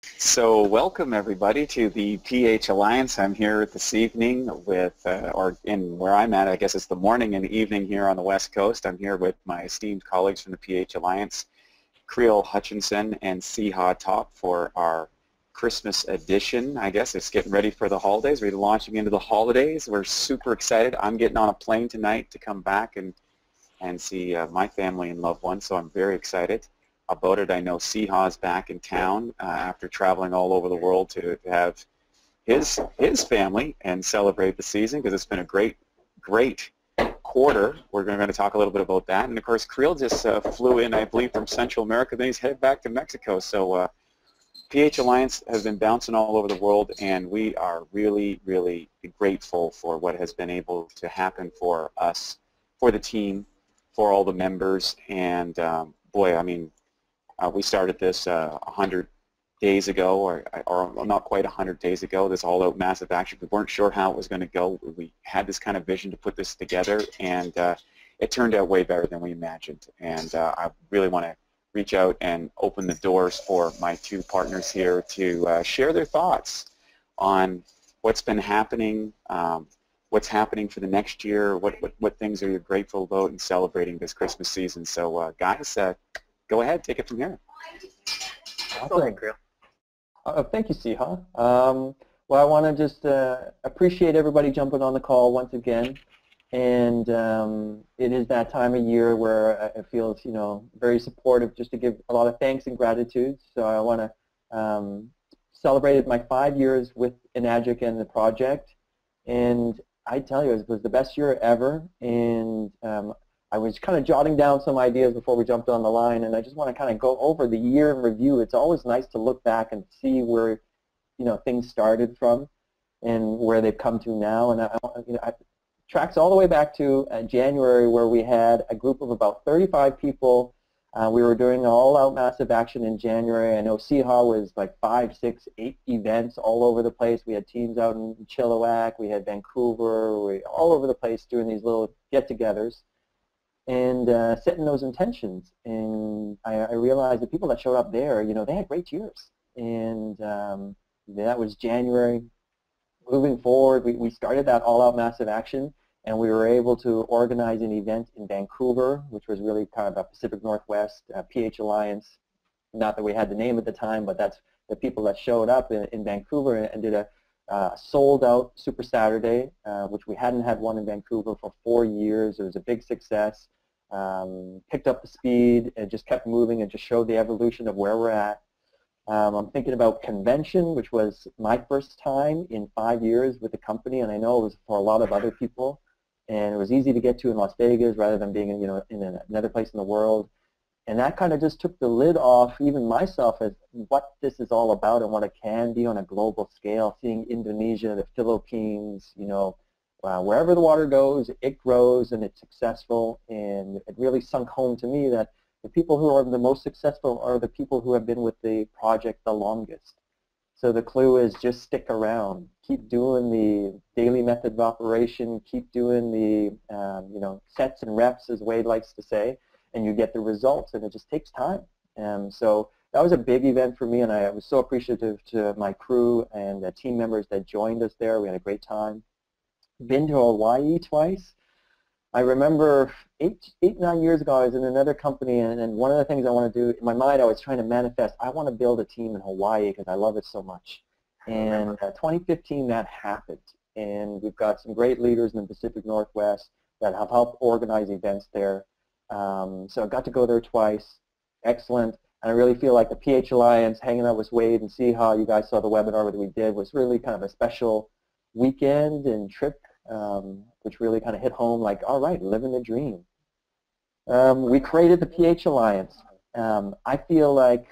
So welcome everybody to the PH Alliance. I'm here this evening with, or in where I'm at, I guess it's the morning and evening here on the West Coast. I'm here with my esteemed colleagues from the PH Alliance, Creel Hutchinson and Siha Top for our Christmas edition. I guess it's getting ready for the holidays. We're launching into the holidays. We're super excited. I'm getting on a plane tonight to come back and see my family and loved ones, so I'm very excited about it. I know Siha's back in town after traveling all over the world to have his family and celebrate the season because it's been a great quarter. We're going to talk a little bit about that. And of course, Creel just flew in, I believe, from Central America. Then he's headed back to Mexico. So PH Alliance has been bouncing all over the world, and we are really grateful for what has been able to happen for us, for the team, for all the members. And boy, I mean, we started this 100 days ago, or not quite 100 days ago, this all-out massive action. We weren't sure how it was going to go. We had this kind of vision to put this together, and it turned out way better than we imagined. And I really want to reach out and open the doors for my two partners here to share their thoughts on what's been happening, what's happening for the next year, what things are you grateful about in celebrating this Christmas season. So guys, go ahead, take it from here. Go ahead, Creel. Thank you, Siha. Well, I want to just appreciate everybody jumping on the call once again. And it is that time of year where it feels, very supportive just to give a lot of thanks and gratitude. So I want to celebrate my 5 years with Enagic and the project. And I tell you, it was the best year ever. And I was kind of jotting down some ideas before we jumped on the line, and I just want to kind of go over the year in review. It's always nice to look back and see where, things started from and where they've come to now. And I tracks all the way back to January, where we had a group of about 35 people. We were doing all-out massive action in January. I know Siha was like 5, 6, 8 events all over the place. We had teams out in Chilliwack, we had Vancouver, all over the place doing these little get-togethers and setting those intentions. And I realized the people that showed up there, they had great years. And that was January. Moving forward, we started that all-out massive action, and we were able to organize an event in Vancouver, which was really kind of a Pacific Northwest PH Alliance. Not that we had the name at the time, but that's the people that showed up in Vancouver and did a sold-out Super Saturday, which we hadn't had one in Vancouver for 4 years. It was a big success. Picked up the speed and just kept moving and just showed the evolution of where we're at. I'm thinking about convention, which was my first time in 5 years with the company, and I know it was for a lot of other people. And it was easy to get to in Las Vegas rather than being in another place in the world. And that kind of just took the lid off even myself as what this is all about and what it can be on a global scale, seeing Indonesia, the Philippines, wherever the water goes, it grows and it's successful. And it really sunk home to me that the people who are the most successful are the people who have been with the project the longest. So the clue is just stick around. Keep doing the daily method of operation. Keep doing the sets and reps, as Wade likes to say, and you get the results. And it just takes time. So that was a big event for me, and I was so appreciative to my crew and the team members that joined us there. We had a great time. Been to Hawaii twice. I remember 9 years ago, I was in another company, and one of the things I want to do, in my mind, I was trying to manifest, I want to build a team in Hawaii because I love it so much. And 2015, that happened. And we've got some great leaders in the Pacific Northwest that have helped organize events there. So I got to go there twice. Excellent. And I really feel like the PH Alliance, hanging out with Wade and Siha, you guys saw the webinar that we did, was really kind of a special weekend and trip, which really kind of hit home like, all right, living the dream. We created the PH Alliance. I feel like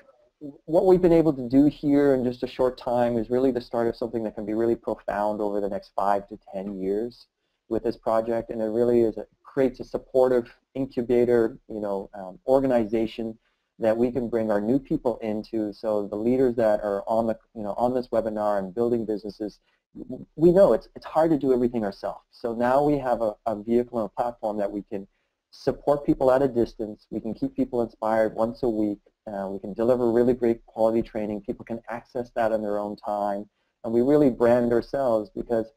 what we've been able to do here in just a short time is really the start of something that can be really profound over the next 5 to 10 years with this project, and it really creates a supportive incubator, organization that we can bring our new people into. So the leaders that are on the, on this webinar and building businesses, we know it's hard to do everything ourselves. So now we have a vehicle and a platform that we can support people at a distance. We can keep people inspired once a week, We can deliver really great quality training. People can access that in their own time. And we really brand ourselves because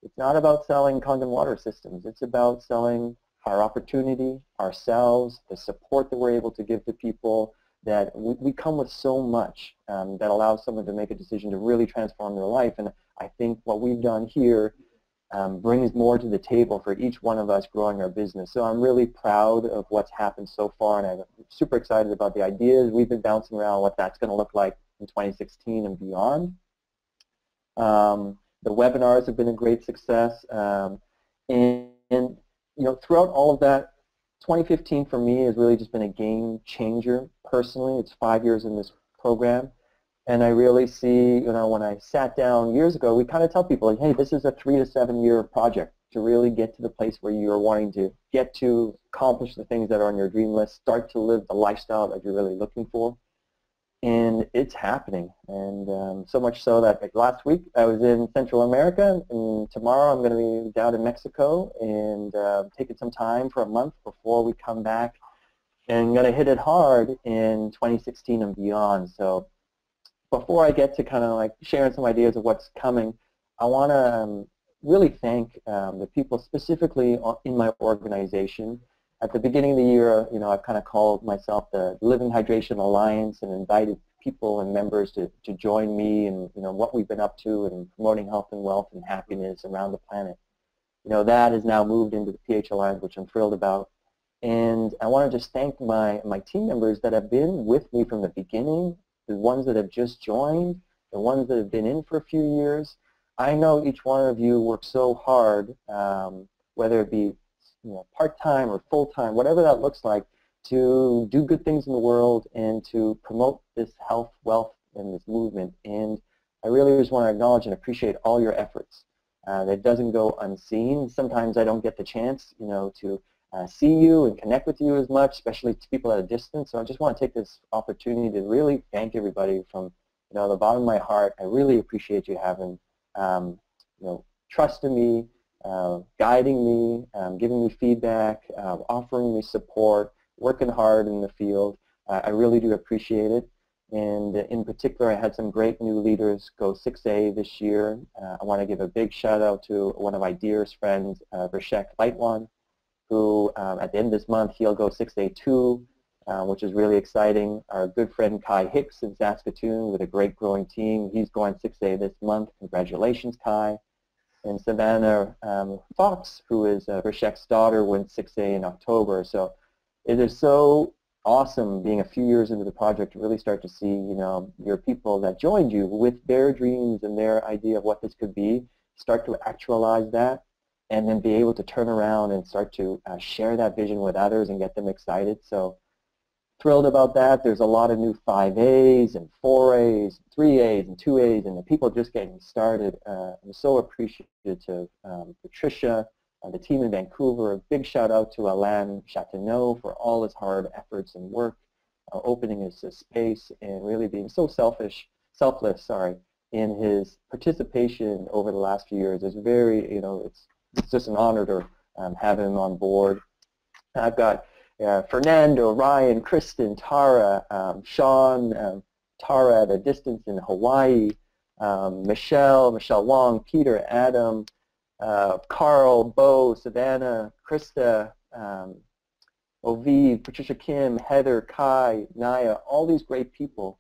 it's not about selling Kangen water systems. It's about selling our opportunity, ourselves, the support that we're able to give to people, that we come with so much that allows someone to make a decision to really transform their life. And I think what we've done here brings more to the table for each one of us growing our business. So I'm really proud of what's happened so far, and I'm super excited about the ideas. We've been bouncing around what that's going to look like in 2016 and beyond. The webinars have been a great success, and you know, throughout all of that, 2015 for me has really just been a game changer personally. It's 5 years in this program, and I really see, you know, when I sat down years ago, we kind of tell people, like, hey, this is a 3 to 7 year project to really get to the place where you're wanting to get to, accomplish the things that are on your dream list, start to live the lifestyle that you're really looking for. And it's happening, and so much so that like last week I was in Central America, and tomorrow I'm going to be down in Mexico and taking some time for a month before we come back, and going to hit it hard in 2016 and beyond. So before I get to kind of like sharing some ideas of what's coming, I want to really thank the people specifically in my organization. At the beginning of the year, you know, I've kind of called myself the Living Hydration Alliance and invited people and members to join me and, you know, what we've been up to in promoting health and wealth and happiness around the planet. You know, that has now moved into the PH Alliance, which I'm thrilled about. And I want to just thank my team members that have been with me from the beginning, the ones that have just joined, the ones that have been in for a few years. I know each one of you works so hard, whether it be, you know, part-time or full-time, whatever that looks like, to do good things in the world and to promote this health, wealth, and this movement. And I really just want to acknowledge and appreciate all your efforts. That doesn't go unseen. Sometimes I don't get the chance, you know, to see you and connect with you as much, especially to people at a distance. So I just want to take this opportunity to really thank everybody from, you know, the bottom of my heart. I really appreciate you having, you know, trust in me, guiding me, giving me feedback, offering me support, working hard in the field. I really do appreciate it. And in particular, I had some great new leaders go 6A this year. I want to give a big shout out to one of my dearest friends, Rishek Lightwan, who at the end of this month, he'll go 6A2, which is really exciting. Our good friend Kai Hicks in Saskatoon with a great growing team, he's going 6A this month. Congratulations, Kai. And Savannah Fox, who is Rishek's daughter, went 6A in October. So it is so awesome being a few years into the project to really start to see, you know, your people that joined you with their dreams and their idea of what this could be, start to actualize that, and then be able to turn around and start to share that vision with others and get them excited. So thrilled about that. There's a lot of new 5As and 4As, 3As and 2As, and the people just getting started. I'm so appreciative of Patricia, the team in Vancouver. A big shout out to Alain Chateauneau for all his hard efforts and work, opening his space and really being so selfless, in his participation over the last few years. It's very, you know, it's just an honor to have him on board. I've got Fernando, Ryan, Kristen, Tara, Sean, Tara at a distance in Hawaii, Michelle Wong, Peter, Adam, Carl, Bo, Savannah, Krista, Oviv, Patricia Kim, Heather, Kai, Naya, all these great people.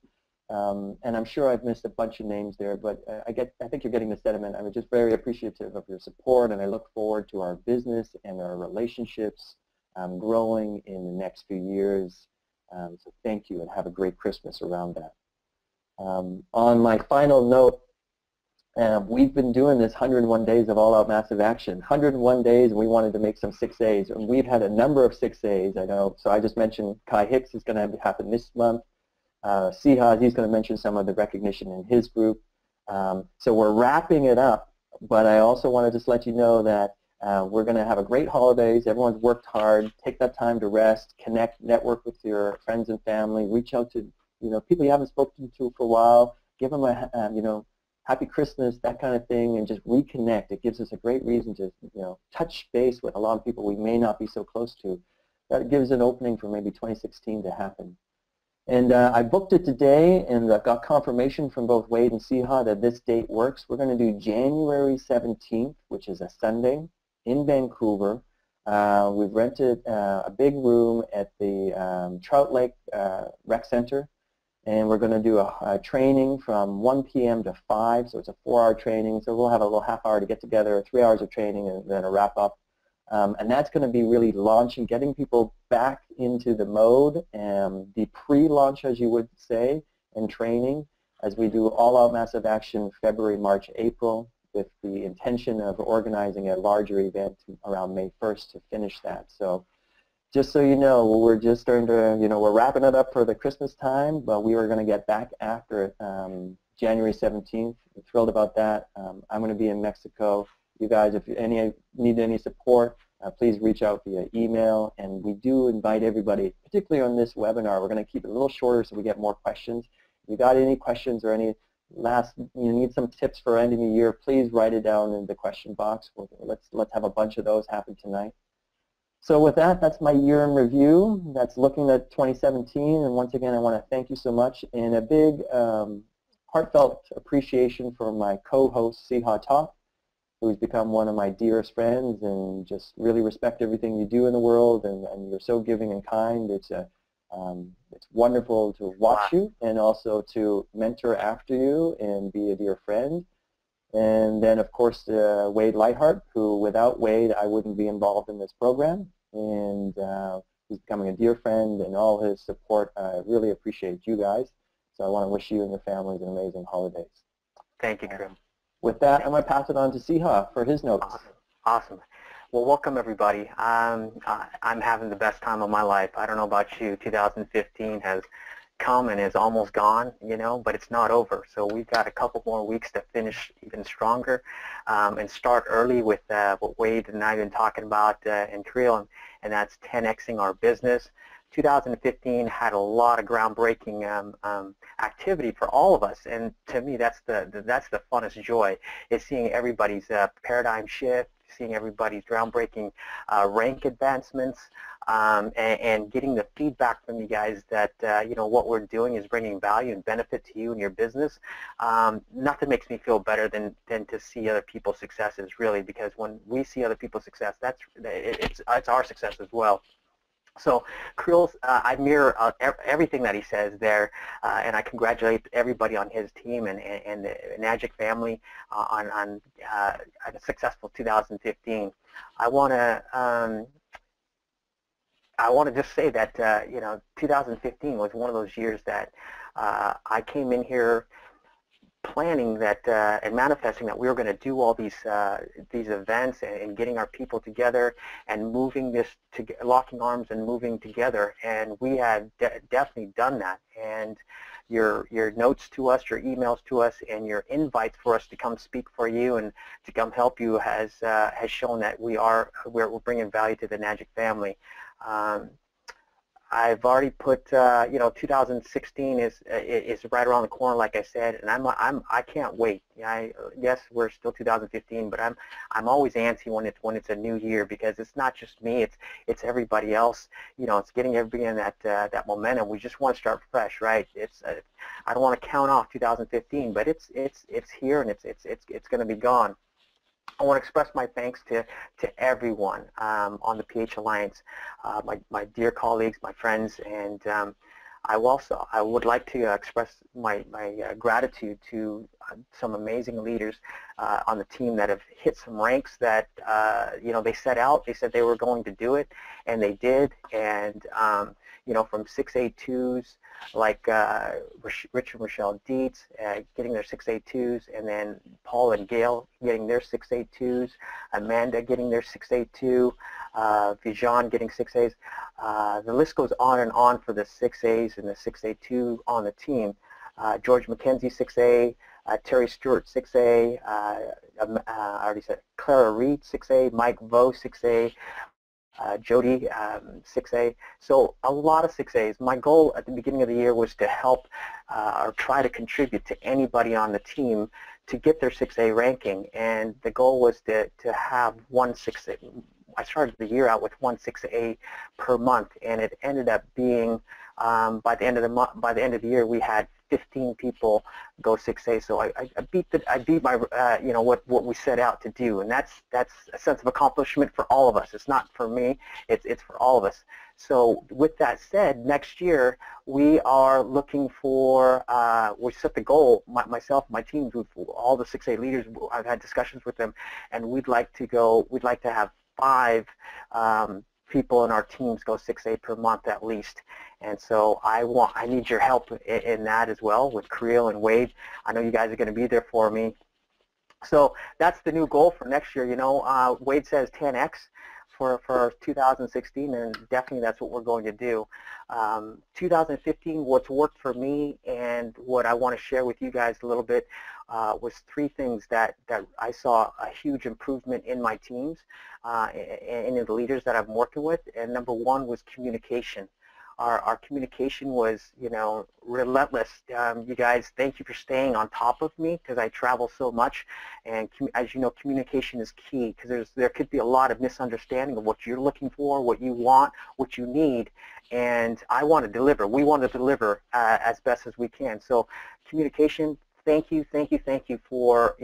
And I'm sure I've missed a bunch of names there, but I think you're getting the sentiment. I'm just very appreciative of your support, and I look forward to our business and our relationships growing in the next few years. So thank you, and have a great Christmas around that. On my final note, we've been doing this 101 days of all-out massive action. 101 days, and we wanted to make some 6As. And we've had a number of 6As, I know. So I just mentioned Kai Hicks is going to happen this month. Siha, he's going to mention some of the recognition in his group. So we're wrapping it up, but I also want to just let you know that we're going to have a great holidays. Everyone's worked hard. Take that time to rest, connect, network with your friends and family. Reach out to, you know, people you haven't spoken to for a while. Give them a, you know, Happy Christmas, that kind of thing, and just reconnect. It gives us a great reason to, you know, touch base with a lot of people we may not be so close to. That gives an opening for maybe 2016 to happen. And I booked it today, and I got confirmation from both Wade and Siha that this date works. We're going to do January 17th, which is a Sunday, in Vancouver. We've rented a big room at the Trout Lake Rec Center, and we're going to do a training from 1 p.m. to 5, so it's a 4-hour training. So we'll have a little half hour to get together, 3 hours of training, and then a wrap-up. And that's going to be really launching, getting people back into the mode, the pre-launch, as you would say, and training, as we do all-out massive action February, March, April, with the intention of organizing a larger event around May 1st to finish that. So just so you know, we're just starting to, we're wrapping it up for the Christmas time, but we are going to get back after it January 17th. I'm thrilled about that. I'm going to be in Mexico. You guys, if you need any support, please reach out via email. And we do invite everybody, particularly on this webinar. We're going to keep it a little shorter so we get more questions. If you got any questions or any you need some tips for ending the year, please write it down in the question box. Let's have a bunch of those happen tonight. So with that, that's my year in review. That's looking at 2017. And once again, I want to thank you so much. And a big heartfelt appreciation for my co-host, Siha Top, who's become one of my dearest friends, and just really respect everything you do in the world, and you're so giving and kind. It's wonderful to watch you and also to mentor after you and be a dear friend. And then, of course, Wade Lightheart, who without Wade, I wouldn't be involved in this program. And he's becoming a dear friend, and all his support. I really appreciate you guys. So I want to wish you and your families an amazing holidays. Thank you, Grim. With that, I'm going to pass it on to Siha for his notes. Awesome. Well, welcome everybody. I'm having the best time of my life. I don't know about you. 2015 has come and is almost gone, but it's not over. So we've got a couple more weeks to finish even stronger and start early with what Wade and I have been talking about in Korea, and that's 10xing our business. 2015 had a lot of groundbreaking activity for all of us, and to me that's the funnest joy, is seeing everybody's paradigm shift, seeing everybody's groundbreaking rank advancements, and getting the feedback from you guys that what we're doing is bringing value and benefit to you and your business. Nothing makes me feel better than to see other people's successes, really, because when we see other people's success, it's our success as well. So Krill, I mirror everything that he says there, and I congratulate everybody on his team and the Nagic family on a successful 2015. I want to just say that 2015 was one of those years that I came in here planning that and manifesting that we were going to do all these events and getting our people together and moving this to locking arms and moving together, and we had definitely done that. And your notes to us, your emails to us, and your invites for us to come speak for you and to come help you has shown that we're bringing value to the Nagic family. I've already put 2016 is right around the corner, like I said, and I can't wait. Yes, we're still 2015, but I'm always antsy when it's a new year, because it's not just me, it's everybody else. It's getting everybody in that momentum. We just want to start fresh, right? I don't want to count off 2015, but it's here, and it's going to be gone. I want to express my thanks to everyone on the PH Alliance, my dear colleagues, my friends, and I would like to express my gratitude to some amazing leaders on the team that have hit some ranks that they said they were going to do it, and they did. And from 682s like Rich and Rochelle Dietz getting their 682s, and then Paul and Gail getting their 682s, Amanda getting their 682, Vijan getting 6As. The list goes on and on for the 6As and the 682 on the team. George McKenzie 6A, Terry Stewart 6A, I already said Clara Reed 6A, Mike Vo 6A, Jody 6A. So a lot of 6As. My goal at the beginning of the year was to help or try to contribute to anybody on the team to get their 6A ranking, and the goal was to have one 6A. I started the year out with one 6A per month, and it ended up being By the end of the month, by the end of the year, we had 15 people go 6A. So I beat my what we set out to do, and that's a sense of accomplishment for all of us. It's not for me. It's for all of us. So with that said, next year we are looking for, we set the goal, myself, my team, all the 6A leaders, I've had discussions with them, and we'd like to have 5 people in our teams go 6A per month at least. And so I need your help in that as well with Creel and Wade. I know you guys are going to be there for me. So that's the new goal for next year. Wade says 10x for 2016, and definitely that's what we're going to do. 2015, what's worked for me and what I want to share with you guys a little bit was 3 things that I saw a huge improvement in my teams and in the leaders that I'm working with. And number 1 was communication. Our communication was, relentless. You guys, thank you for staying on top of me because I travel so much. And as you know, communication is key because there could be a lot of misunderstanding of what you're looking for, what you want, what you need. And I want to deliver. We want to deliver as best as we can. So communication. Thank you for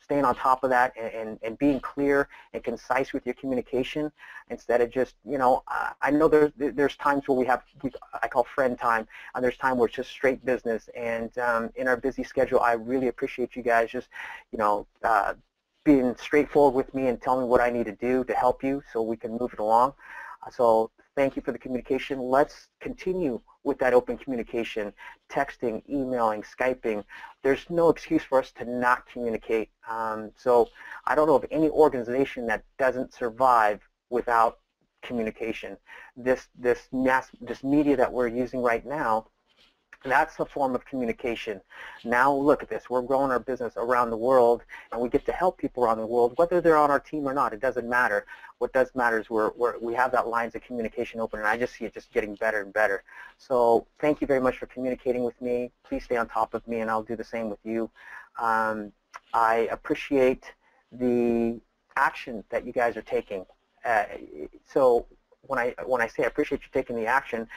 staying on top of that and being clear and concise with your communication instead of just I know there's times where I call friend time, and there's time where it's just straight business. And in our busy schedule, I really appreciate you guys just being straightforward with me and telling me what I need to do to help you so we can move it along. So thank you for the communication. Let's continue with that open communication, texting, emailing, Skyping. There's no excuse for us to not communicate. So I don't know of any organization that doesn't survive without communication. This media that we're using right now, that's a form of communication. Now look at this. We're growing our business around the world, and we get to help people around the world, whether they're on our team or not. It doesn't matter. What does matter is we have that lines of communication open, and I just see it just getting better and better. So thank you very much for communicating with me. Please stay on top of me, and I'll do the same with you. I appreciate the action that you guys are taking. So when I say I appreciate you taking the action,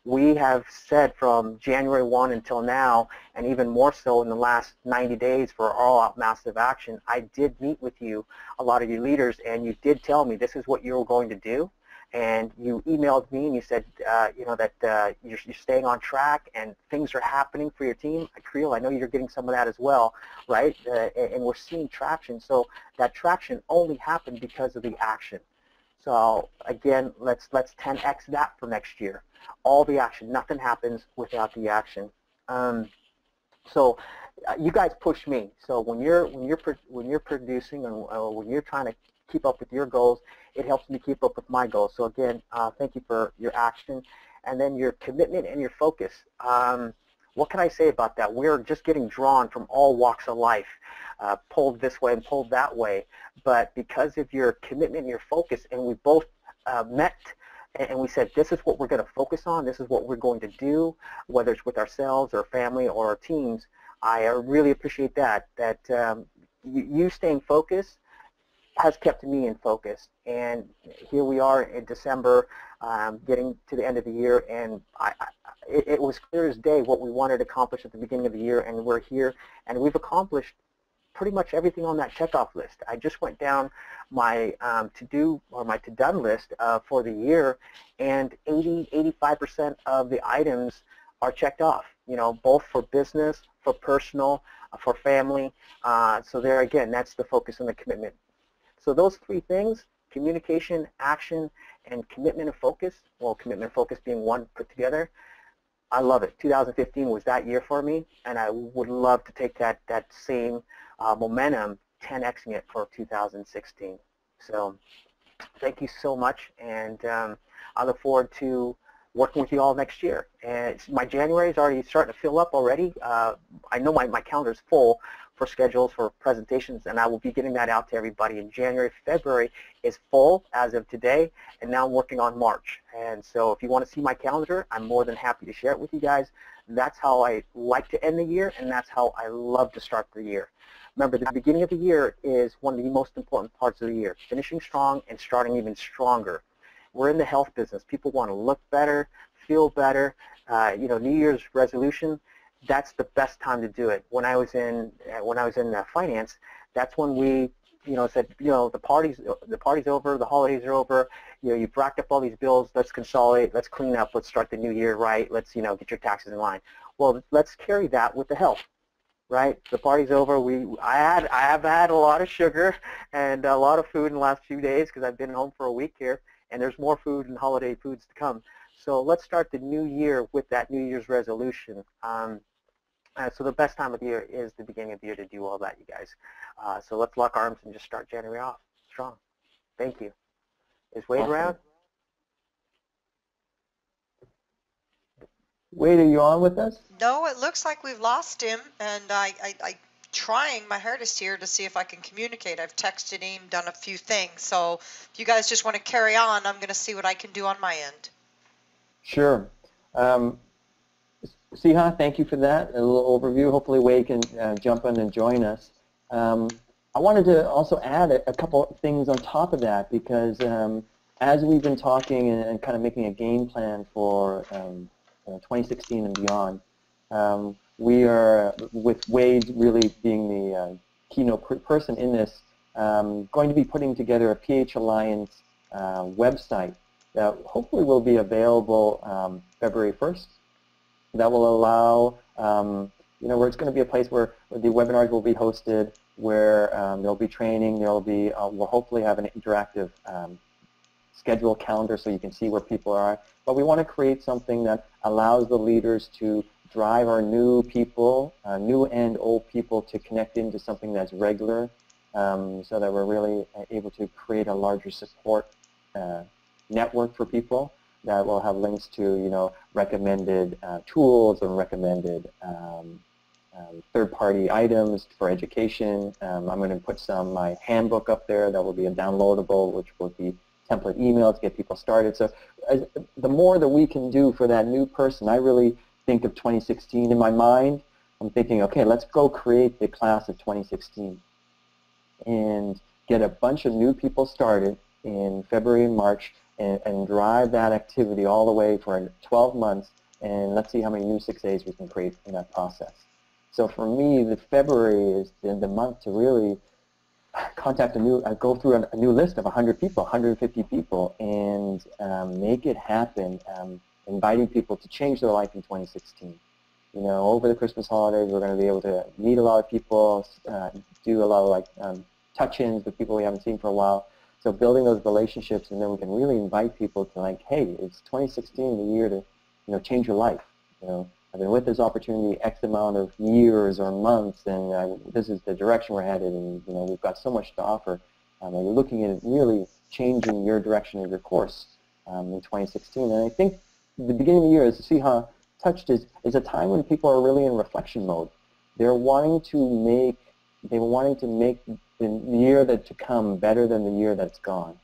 we have said from January 1 until now, and even more so in the last 90 days for all-out massive action, I did meet with you, a lot of you leaders, and you did tell me this is what you were going to do. And you emailed me and you said, that you're staying on track and things are happening for your team. Creel, I know you're getting some of that as well, right? And we're seeing traction. So that traction only happened because of the action. So again, let's 10x that for next year. All the action. Nothing happens without the action. So you guys push me. So when you're producing and when you're trying to keep up with your goals, it helps me keep up with my goals. So again, thank you for your action, and then your commitment and your focus. What can I say about that? We're just getting drawn from all walks of life, pulled this way and pulled that way. But because of your commitment and your focus, and we both met and we said, this is what we're going to focus on, this is what we're going to do, whether it's with ourselves or family or our teams, I really appreciate that you staying focused has kept me in focus. And here we are in December, getting to the end of the year, and it was clear as day what we wanted to accomplish at the beginning of the year, and we're here, and we've accomplished pretty much everything on that checkoff list. I just went down my to-do or my to-done list for the year, and 85% of the items are checked off, both for business, for personal, for family. So there again, that's the focus and the commitment. So those 3 things, communication, action, and commitment and focus, well, commitment and focus being one put together, I love it. 2015 was that year for me, and I would love to take that same momentum, 10xing it for 2016. So thank you so much, and I look forward to working with you all next year. And my January is already starting to fill up already. I know my calendar is full for schedules for presentations, and I will be getting that out to everybody in January. February is full as of today, and now I'm working on March. And so if you want to see my calendar, I'm more than happy to share it with you guys. That's how I like to end the year, and that's how I love to start the year. Remember, the beginning of the year is one of the most important parts of the year, finishing strong and starting even stronger. We're in the health business. People want to look better, feel better, New Year's resolution, that's the best time to do it. When I was in finance, that's when we said, the party's over, the holidays are over, you've racked up all these bills, let's consolidate, let's clean up, let's start the new year right, let's get your taxes in line. Well, let's carry that with the health. Right, the party's over. I have had a lot of sugar and a lot of food in the last few days because I've been home for a week here, and there's more food and holiday foods to come. So let's start the new year with that New Year's resolution. So the best time of the year is the beginning of the year to do all that, you guys. So let's lock arms and just start January off strong. Thank you. Is Wade Awesome. around? Wade, are you on with us? No, it looks like we've lost him, and I trying my hardest here to see if I can communicate. I've texted him, done a few things. So if you guys just want to carry on, I'm going to see what I can do on my end. Sure. Siha, thank you for that. A little overview. Hopefully Wade can jump in and join us. I wanted to also add a couple of things on top of that because as we've been talking and kind of making a game plan for 2016 and beyond, we are, with Wade really being the keynote person in this, going to be putting together a PH Alliance website that hopefully will be available February 1st. That will allow, where it's going to be a place where the webinars will be hosted, where there'll be training, there'll be, we'll hopefully have an interactive schedule calendar so you can see where people are. But we want to create something that allows the leaders to drive our new people, new and old people, to connect into something that's regular, so that we're really able to create a larger support network for people that will have links to, recommended tools and recommended third-party items for education. I'm going to put my handbook up there that will be a downloadable, which will be template email to get people started. So the more that we can do for that new person, I really think of 2016 in my mind. I'm thinking, okay, let's go create the class of 2016 and get a bunch of new people started in February and March and drive that activity all the way for 12 months, and let's see how many new 6As we can create in that process. So for me, the February is the month to really contact go through a new list of 100 people, 150 people, and make it happen, inviting people to change their life in 2016. Over the Christmas holidays, we're going to be able to meet a lot of people, do a lot of touch-ins with people we haven't seen for a while. So building those relationships, and then we can really invite people to hey, it's 2016, the year to change your life. I've been with this opportunity X amount of years or months, and this is the direction we're headed, and we've got so much to offer. And you're looking at really changing your direction of your course in 2016. And I think the beginning of the year, as Siha touched, is a time when people are really in reflection mode. They're wanting to make the year to come better than the year that's gone.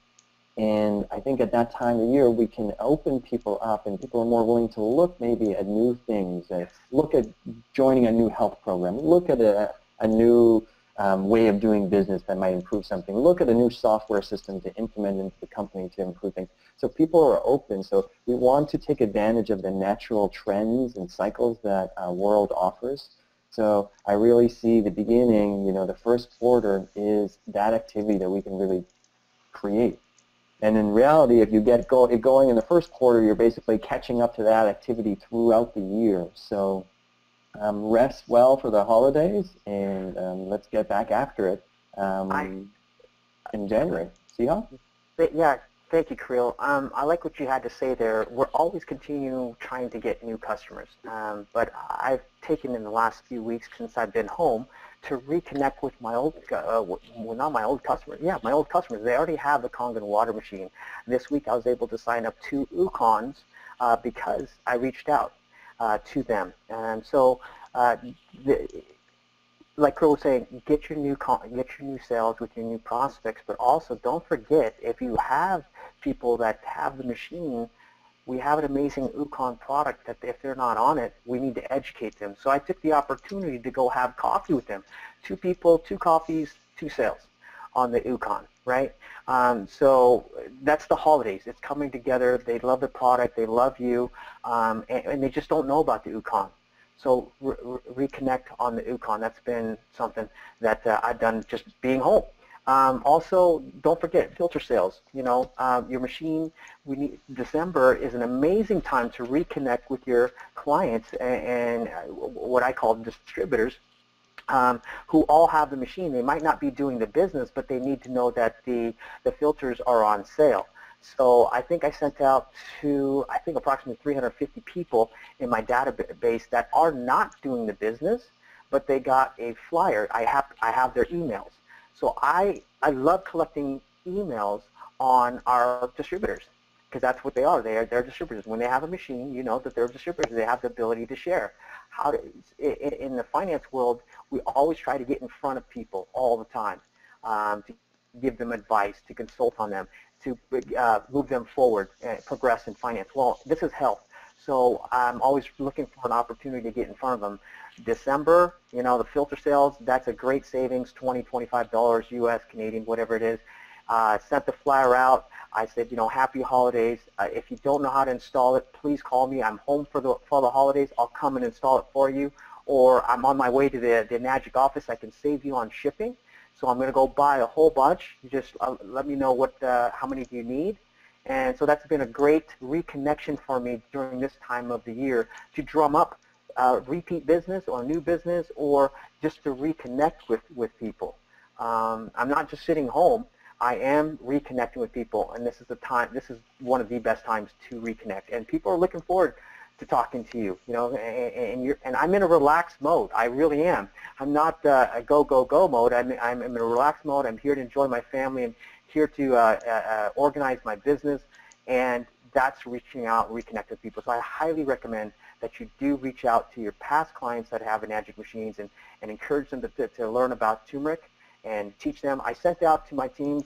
And I think at that time of year, we can open people up, and people are more willing to look maybe at new things, and look at joining a new health program, look at a new way of doing business that might improve something, look at a new software system to implement into the company to improve things. So people are open. So we want to take advantage of the natural trends and cycles that our world offers. So I really see the beginning, the first quarter is that activity that we can really create. And in reality, if you get going in the first quarter, you're basically catching up to that activity throughout the year. So rest well for the holidays, and let's get back after it in January. Siha? Yeah, thank you, Creel. I like what you had to say there. We're always continuing trying to get new customers, but I've taken in the last few weeks since I've been home to reconnect with my old, not my old customers, my old customers. They already have the Kangen water machine. This week I was able to sign up 2 Ukons because I reached out to them. And so, like Creel was saying, get your new sales with your new prospects, but also don't forget, if you have people that have the machine, we have an amazing Ukon product that if they're not on it, we need to educate them. So I took the opportunity to go have coffee with them. 2 people, 2 coffees, 2 sales on the Ukon. right? So that's the holidays. It's coming together. They love the product. They love you, and they just don't know about the UConn. So reconnect on the UConn. That's been something that I've done just being home. Also, don't forget filter sales. You know, your machine. December is an amazing time to reconnect with your clients and what I call distributors, who all have the machine. They might not be doing the business, but they need to know that the filters are on sale. So I think I sent out to, I think, approximately 350 people in my database that are not doing the business, but they got a flyer. I have their emails. So I love collecting emails on our distributors, because that's what they are. They're distributors. When they have a machine, you know that they're distributors. They have the ability to share. In the finance world, we always try to get in front of people all the time, to give them advice, to consult on them, to move them forward and progress in finance. Well, this is health, so I'm always looking for an opportunity to get in front of them. December, you know, the filter sales, that's a great savings, $20, $25 US, Canadian, whatever it is. Sent the flyer out. I said, you know, happy holidays. If you don't know how to install it, please call me. I'm home for the holidays. I'll come and install it for you. Or I'm on my way to the Magic office. I can save you on shipping. So I'm going to go buy a whole bunch. You just let me know how many do you need. And so that's been a great reconnection for me during this time of the year to drum up repeat business or new business, or just to reconnect with people. I'm not just sitting home. I am reconnecting with people, and this is the time. This is one of the best times to reconnect, and people are looking forward to talking to you. You know, and I'm in a relaxed mode. I really am. I'm not a go mode. I'm in a relaxed mode. I'm here to enjoy my family. I'm here to organize my business, and that's reaching out, reconnect with people. So I highly recommend that you do reach out to your past clients that have Enagic machines, and encourage them to learn about turmeric and teach them. I sent out to my teams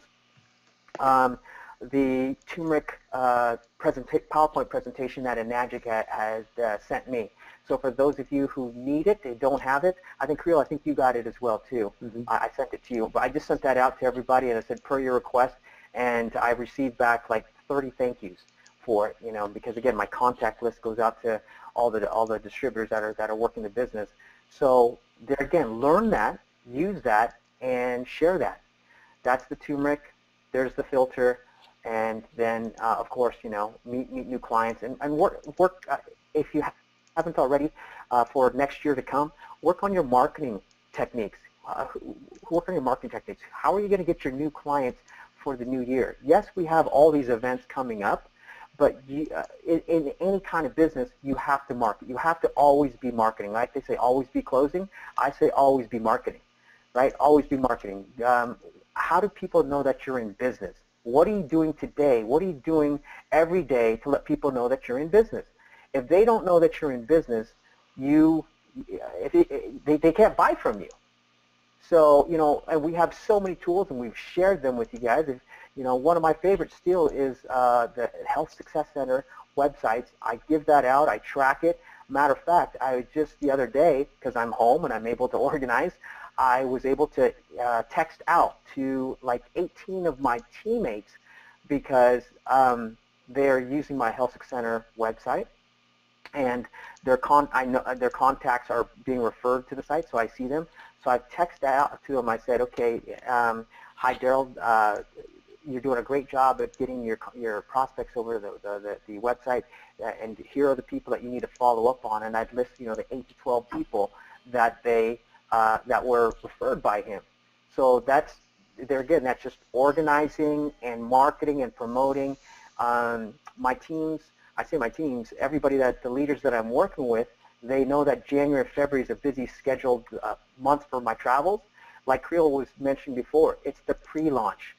the turmeric PowerPoint presentation that Enagic has sent me. So for those of you who need it, they don't have it, I think, Creel, I think you got it as well too. Mm-hmm. I sent it to you, but I just sent that out to everybody, and I said, per your request, and I received back like 30 thank yous for it, you know, because again, my contact list goes out to all the distributors that are working the business. So there again, learn that, use that, and share that. That's the turmeric. There's the filter, and then of course, you know, meet new clients and work. If you haven't already, for next year to come, work on your marketing techniques. Work on your marketing techniques. How are you going to get your new clients for the new year? Yes, we have all these events coming up, but in any kind of business, you have to market. You have to always be marketing. Like they say, always be closing. I say always be marketing. Right? Always be marketing. How do people know that you're in business? What are you doing today? What are you doing every day to let people know that you're in business? If they don't know that you're in business, they can't buy from you. So, you know, and we have so many tools, and we've shared them with you guys. You know, one of my favorites still is the Health Success Center websites. I give that out. I track it. Matter of fact, I just the other day, because I'm home and I'm able to organize, I was able to text out to like 18 of my teammates because they're using my Health Success Center website, and I know their contacts are being referred to the site, so I see them. So I texted out to them. I said, okay, hi Daryl, you're doing a great job at getting your prospects over the website, and here are the people that you need to follow up on. And I'd list, you know, the 8 to 12 people that that were referred by him. So that's just organizing and marketing and promoting. My teams, I say my teams, everybody the leaders that I'm working with, they know that January and February is a busy scheduled month for my travels. Like Creel was mentioned before, it's the pre-launch.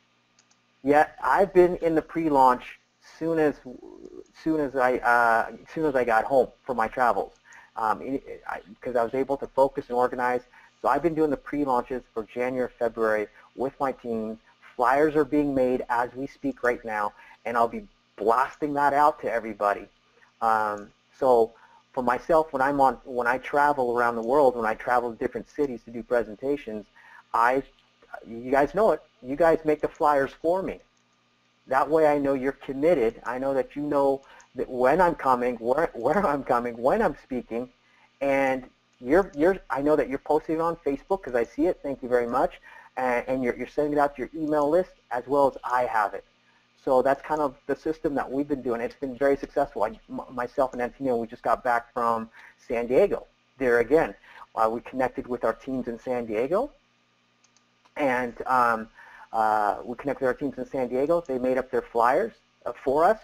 Yeah, I've been in the pre-launch soon as I got home for my travels, because I was able to focus and organize. So I've been doing the pre-launches for January, February with my team. Flyers are being made as we speak right now, and I'll be blasting that out to everybody. So for myself, when I travel around the world, when I travel to different cities to do presentations, I you guys know it. You guys make the flyers for me. That way I know you're committed. I know that you know that when I'm coming, where I'm coming, when I'm speaking, and I know that you're posting it on Facebook because I see it. Thank you very much. And you're sending it out to your email list as well as I have it. So that's kind of the system that we've been doing. It's been very successful. Myself and Antonio, we just got back from San Diego. There again, we connected with our teams in San Diego, and we connected with our teams in San Diego. They made up their flyers for us,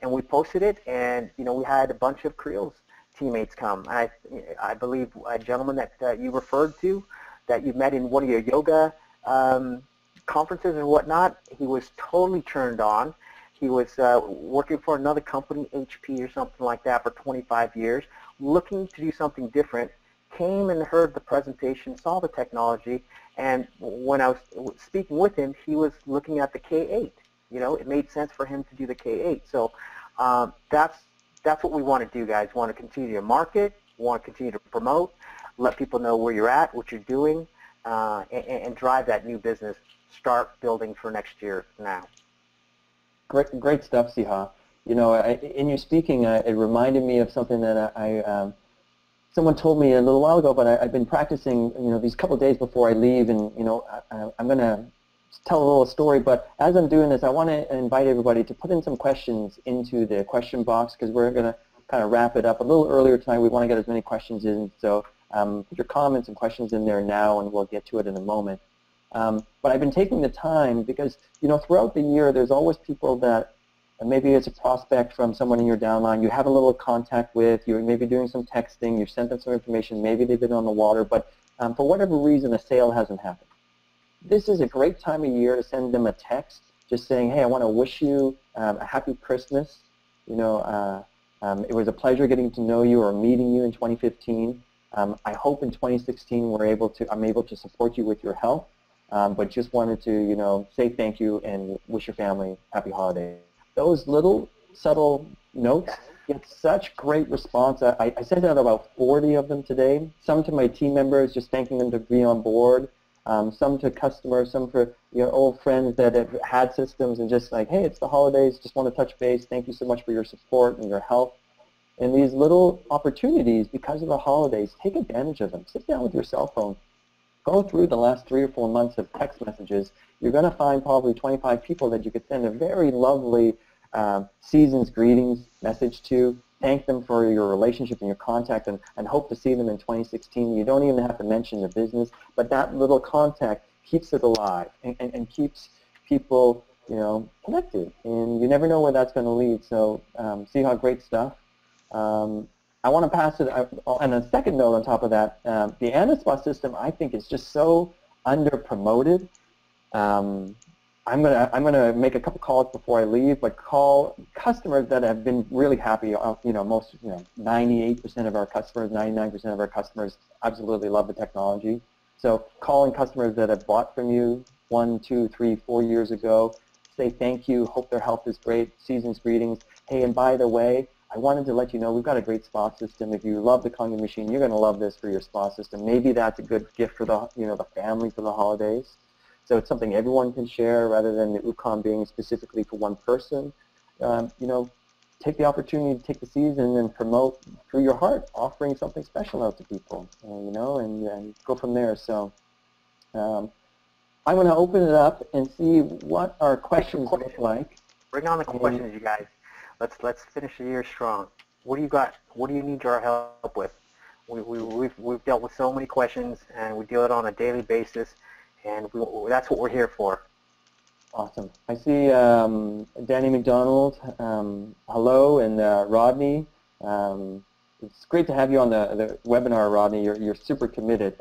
and we posted it. And we had a bunch of Creel's teammates come. I believe a gentleman that you referred to, that you met in one of your yoga conferences and whatnot, he was totally turned on. He was working for another company, HP or something like that, for 25 years, looking to do something different, came and heard the presentation, saw the technology, and when I was speaking with him, he was looking at the K8. It made sense for him to do the K8. So that's what we want to do, guys. We want to continue to market, we want to continue to promote, let people know where you're at, what you're doing, and drive that new business. Start building for next year now. Great stuff, Siha. In your speaking, it reminded me of something that someone told me a little while ago, but I've been practicing, these couple of days before I leave, and I'm going to tell a little story. But as I'm doing this, I want to invite everybody to put in some questions into the question box, because we're going to kind of wrap it up a little earlier tonight. We want to get as many questions in, so put your comments and questions in there now, and we'll get to it in a moment. But I've been taking the time because, throughout the year, there's always people that maybe it's a prospect from someone in your downline you have a little contact with, you're maybe doing some texting, you've sent them some information, maybe they've been on the water, but for whatever reason, a sale hasn't happened. This is a great time of year to send them a text just saying, hey, I want to wish you a happy Christmas. It was a pleasure getting to know you or meeting you in 2015. I hope in 2016 I'm able to support you with your health. But just wanted to, say thank you and wish your family happy holidays. Those little subtle notes get such great response. I sent out about 40 of them today. Some to my team members, just thanking them to be on board. Some to customers, some for old friends that have had systems and just like, hey, it's the holidays, just want to touch base. Thank you so much for your support and your help. And these little opportunities, because of the holidays, take advantage of them. Sit down with your cell phone. Go through the last 3 or 4 months of text messages. You're going to find probably 25 people that you could send a very lovely season's greetings message to, thank them for your relationship and your contact, and hope to see them in 2016. You don't even have to mention the business, but that little contact keeps it alive and keeps people connected. And you never know where that's going to lead. So see how great stuff. I want to pass it, and a second note on top of that, the AnaSpa system I think is just so under-promoted. I'm gonna make a couple calls before I leave, but call customers that have been really happy. Most 98% of our customers, 99% of our customers absolutely love the technology. So calling customers that have bought from you 1, 2, 3, 4 years ago, say thank you, hope their health is great, season's greetings. Hey, and by the way, I wanted to let you know we've got a great spa system. If you love the Kangen machine, you're going to love this for your spa system. Maybe that's a good gift for the the family for the holidays. So it's something everyone can share rather than the UCOM being specifically for one person. Take the opportunity to take the season and promote through your heart, offering something special out to people, and go from there. So I'm going to open it up and see what our questions look like. Bring on the questions, you guys. Let's finish the year strong. What do you got? What do you need our help with? We've dealt with so many questions, and we deal it on a daily basis, and that's what we're here for. Awesome. I see Danny McDonald. Hello, and Rodney. It's great to have you on the webinar, Rodney. You're super committed.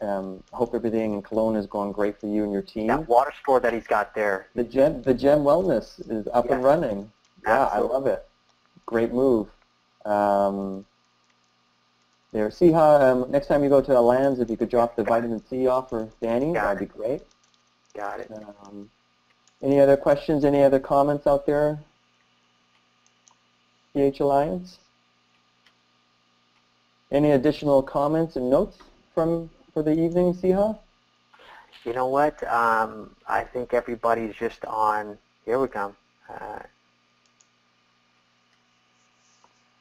Hope everything in Kelowna is going great for you and your team. That water store that he's got there. The Gem Wellness is up and running. Yeah, Absolutely. I love it. Great move. There, Siha, next time you go to Alans, if you could drop the vitamin C off for Danny, that'd be great. Got it. Any other questions, any other comments out there? PH Alliance? Any additional comments and notes for the evening, Siha? You know what? I think everybody's just on. Here we come.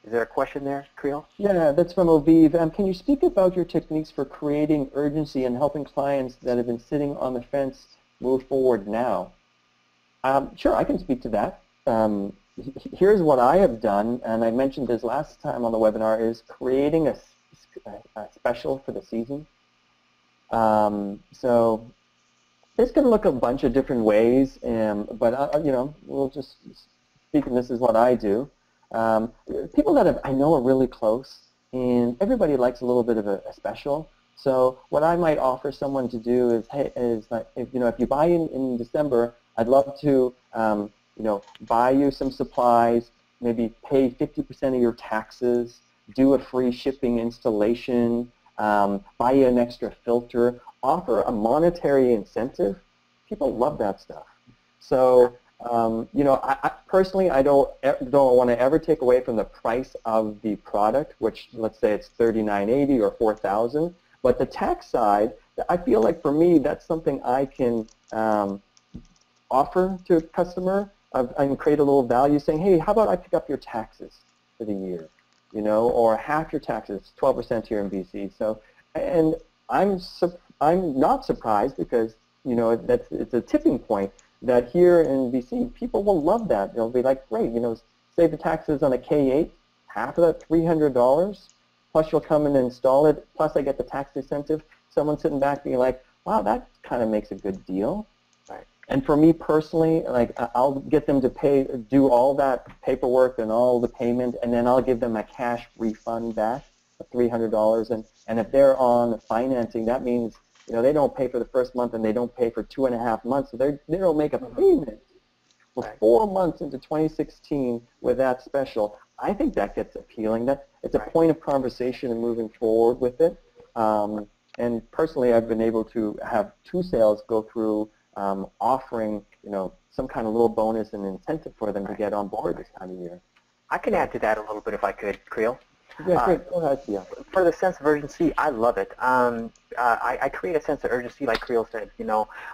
Is there a question there, Creel? Yeah, that's from Oviv. Can you speak about your techniques for creating urgency and helping clients that have been sitting on the fence move forward now? Sure, I can speak to that. Here's what I have done, and I mentioned this last time on the webinar, is creating a special for the season. So this can look a bunch of different ways, but you know, we'll just speak, and this is what I do. People that I know are really close, and everybody likes a little bit of a special. So what I might offer someone to do is, hey, like, if you buy in December, I'd love to buy you some supplies, maybe pay 50% of your taxes, do a free shipping installation, buy you an extra filter, offer a monetary incentive. People love that stuff. So I personally, I don't want to ever take away from the price of the product, which let's say it's $39.80 or $4,000. But the tax side, I feel like for me, that's something I can offer to a customer. I can create a little value, saying, hey, how about I pick up your taxes for the year, or half your taxes, 12% here in BC. So, and I'm not surprised because it's a tipping point. That here in BC, people will love that. They'll be like, great, save the taxes on a K8, half of that, $300, plus you'll come and install it, plus I get the tax incentive. Someone sitting back being like, wow, that kind of makes a good deal. Right. And for me personally, like, I'll get them to do all that paperwork and all the payment, and then I'll give them a cash refund back of $300. And if they're on financing, that means they don't pay for the first month and they don't pay for 2.5 months. So they don't make a payment for 4 months into 2016 with that special. I think that gets appealing. That it's a point of conversation and moving forward with it. And personally, I've been able to have 2 sales go through offering some kind of little bonus and incentive for them to get on board this time of year. I can add to that a little bit if I could, Creel. Yeah, great. Go ahead, yeah. For the sense of urgency, I love it. I create a sense of urgency, like Creel said,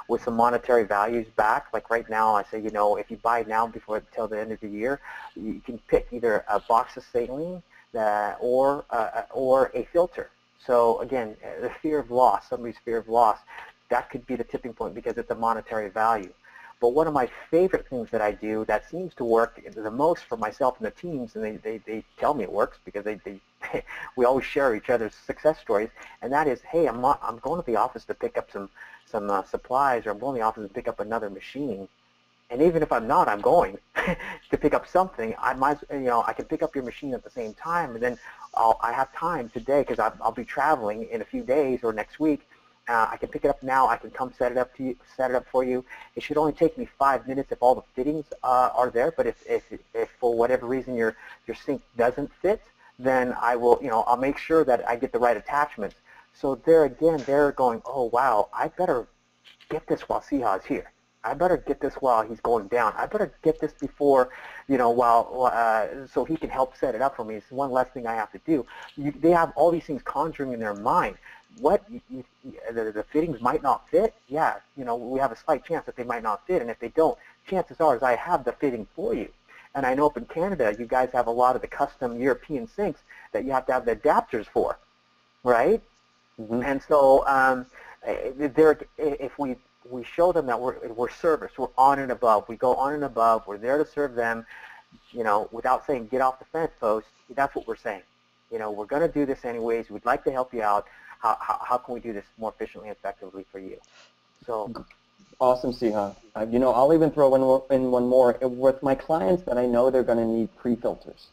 with some monetary values back. Like right now, I say, if you buy now before till the end of the year, you can pick either a box of saline or a filter. So again, the fear of loss, somebody's fear of loss, that could be the tipping point because it's a monetary value. But one of my favorite things that I do that seems to work the most for myself and the teams, and they tell me it works because we always share each other's success stories, and that is, hey, I'm going to the office to pick up some supplies, or I'm going to the office to pick up another machine, and even if I'm not, I'm going to pick up something. I can pick up your machine at the same time, and then I have time today because I'll be traveling in a few days or next week. I can pick it up now. I can come set it up for you. It should only take me 5 minutes if all the fittings are there. But if for whatever reason your sink doesn't fit, then I will, I'll make sure that I get the right attachments. So there again, they're going, oh wow, I better get this while Siha is here. I better get this while he's going down. I better get this before, so he can help set it up for me. It's one less thing I have to do. They have all these things conjuring in their mind. The fittings might not fit? Yeah, we have a slight chance that they might not fit, and if they don't, chances are is I have the fitting for you. And I know up in Canada, you guys have a lot of the custom European sinks that you have to have the adapters for, right? Mm-hmm. And so if we show them that we're service, we're on and above, we go on and above, we're there to serve them, without saying get off the fence post, that's what we're saying. We're going to do this anyways, we'd like to help you out. How can we do this more efficiently and effectively for you? So, awesome, Siha. I'll even throw in one more. With my clients that I know they're going to need pre-filters,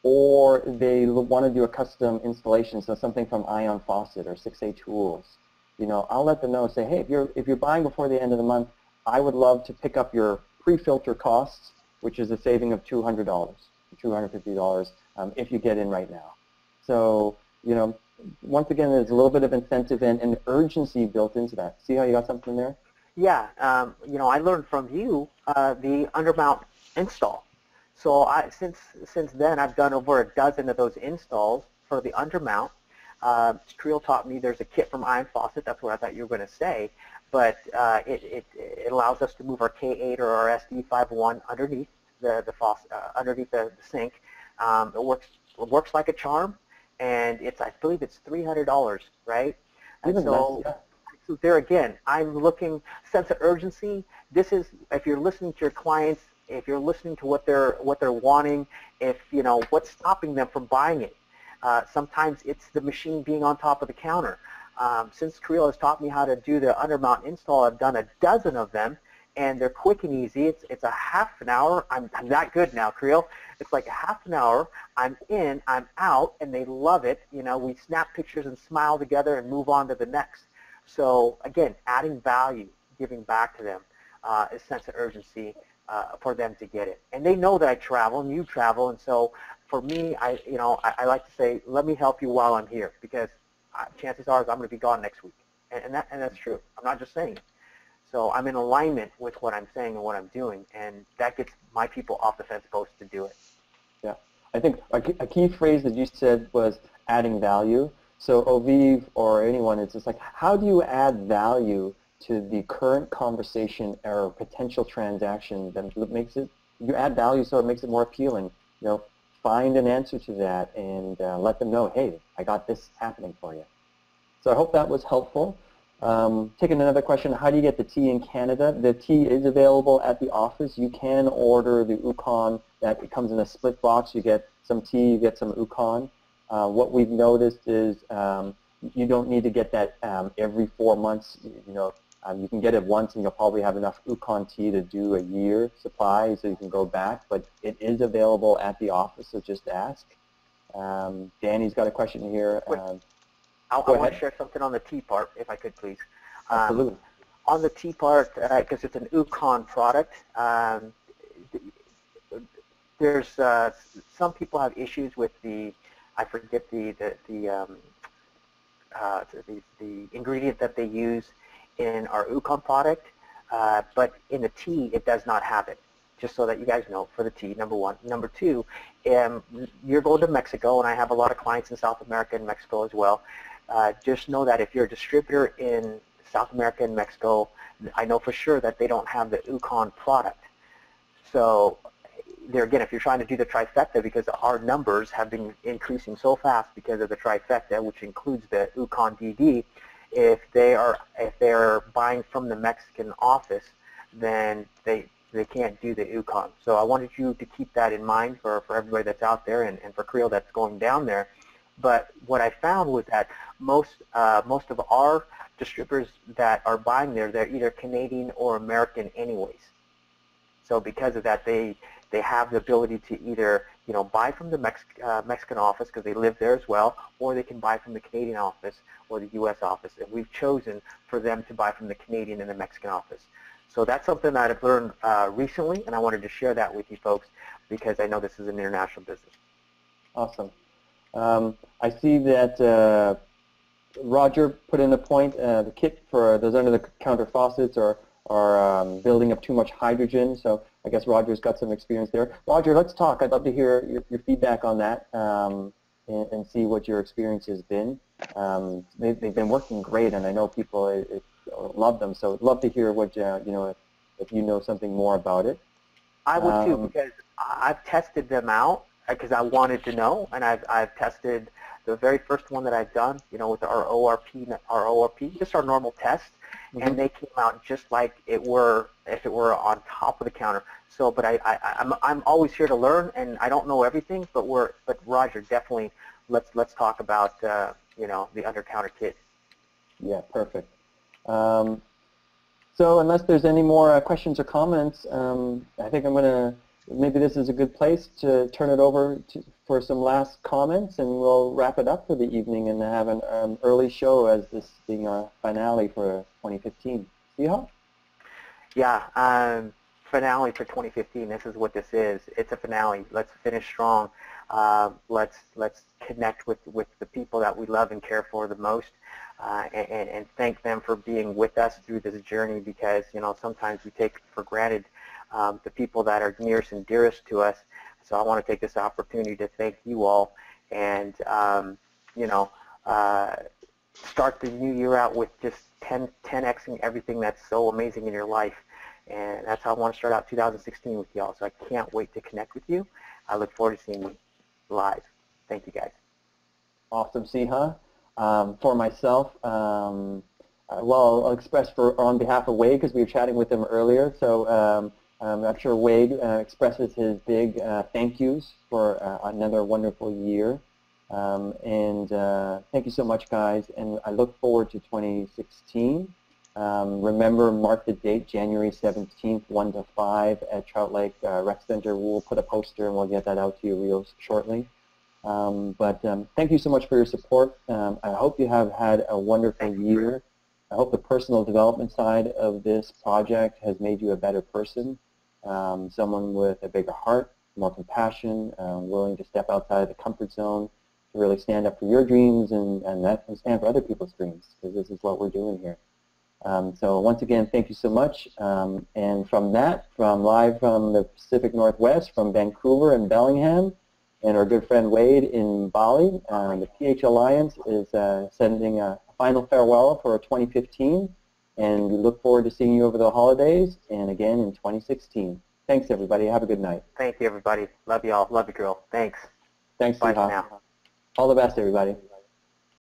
or they want to do a custom installation, so something from Ion Faucet or 6A Tools, I'll let them know, say, hey, if you're buying before the end of the month, I would love to pick up your pre-filter costs, which is a saving of $200, $250 if you get in right now. So, once again, there's a little bit of incentive and urgency built into that. See how you got something there? Yeah, I learned from you the undermount install. So since then, I've done over a dozen of those installs for the undermount. Creel taught me there's a kit from Ion Faucet. That's what I thought you were going to say. but it allows us to move our K8 or our SD51 underneath the faucet, underneath the sink. It works like a charm, and I believe it's $300, right? And Even so, less, yeah. so there again, I'm looking sense of urgency. This is, if you're listening to your clients, if you're listening to what they're wanting, if you know what's stopping them from buying it. Sometimes it's the machine being on top of the counter. Since Creel has taught me how to do the undermount install, I've done a dozen of them, and they're quick and easy. It's a half an hour. I'm that good now, Creel. It's like a half an hour. I'm in, I'm out, and they love it. You know, we snap pictures and smile together and move on to the next. So again, adding value, giving back to them, a sense of urgency for them to get it. And they know that I travel and you travel, and so for me, I like to say, let me help you while I'm here, because chances are I'm going to be gone next week, and that's true. I'm not just saying it. So I'm in alignment with what I'm saying and what I'm doing, and that gets my people off the fence post to do it. Yeah, I think a key phrase that you said was adding value. So Oviv or anyone, it's just like, how do you add value to the current conversation or potential transaction that makes it, you add value so it makes it more appealing. You know, find an answer to that and let them know, hey, I got this happening for you. So I hope that was helpful. Taking another question, how do you get the tea in Canada? The tea is available at the office. You can order the Ukon. It comes in a split box. You get some tea, you get some Ukon. What we've noticed is you don't need to get that every 4 months. You can get it once and you'll probably have enough Ukon tea to do a year supply, so you can go back. But it is available at the office, so just ask. Danny's got a question here. I want to share something on the tea part, if I could, please. Absolutely. On the tea part, because it's an Ukon product, there's some people have issues with I forget the ingredient that they use in our Ukon product, but in the tea it does not have it. Just so that you guys know, for the tea, number one. Number two, you're going to Mexico, and I have a lot of clients in South America and Mexico as well. Just know that if you're a distributor in South America and Mexico, I know for sure that they don't have the Ukon product. So there again, if you're trying to do the trifecta, because our numbers have been increasing so fast because of the trifecta, which includes the Ukon DD, if they're buying from the Mexican office, then they can't do the Ukon. So I wanted you to keep that in mind for everybody that's out there, and for Creel that's going down there. But what I found was that most of our distributors that are buying there, they're either Canadian or American anyways. So because of that, they have the ability to either buy from the Mexican office because they live there as well, or they can buy from the Canadian office or the U.S. office. And we've chosen for them to buy from the Canadian and the Mexican office. So that's something that I've learned recently, and I wanted to share that with you folks because I know this is an international business. Awesome. I see that Roger put in a point, the kit for those under-the-counter faucets are building up too much hydrogen, so I guess Roger's got some experience there. Roger, let's talk. I'd love to hear your feedback on that and see what your experience has been. They've been working great, and I know people love them, so I'd love to hear what, if you know something more about it. I would too, because I've tested them out because I wanted to know, and I've tested the very first one that I've done, with our ORP, just our normal test, and they came out just like if it were on top of the counter. So, but I'm always here to learn, and I don't know everything, but Roger, definitely let's talk about the under counter kit. Yeah, perfect. So unless there's any more questions or comments, I think I'm going to, maybe this is a good place to turn it over for some last comments, and we'll wrap it up for the evening and have an early show as this being our finale for 2015. Siha? Yeah, finale for 2015. This is what this is. It's a finale. Let's finish strong. Let's connect with the people that we love and care for the most, and thank them for being with us through this journey, because sometimes we take for granted the people that are nearest and dearest to us. So I want to take this opportunity to thank you all, and start the new year out with just 10xing everything that's so amazing in your life. And that's how I want to start out 2016 with y'all. So I can't wait to connect with you. I look forward to seeing you live. Thank you, guys. Awesome, Siha. For myself, well, I'll express on behalf of Wade, because we were chatting with him earlier. So I'm sure Wade expresses his big thank yous for another wonderful year. And thank you so much, guys. And I look forward to 2016. Remember, mark the date, January 17th, 1 to 5 at Trout Lake Rec Center. We'll put a poster and we'll get that out to you real shortly. Thank you so much for your support. I hope you have had a wonderful year. I hope the personal development side of this project has made you a better person, someone with a bigger heart, more compassion, willing to step outside the comfort zone, to really stand up for your dreams and stand for other people's dreams, because this is what we're doing here. So once again, thank you so much. And live from the Pacific Northwest, from Vancouver and Bellingham, and our good friend Wade in Bali, the PH Alliance is sending a final farewell for 2015, and we look forward to seeing you over the holidays and again in 2016. Thanks, everybody. Have a good night. Thank you, everybody. Love you all. Love you, girl. Thanks. Thanks, Bye Siha. for now. All the best, everybody.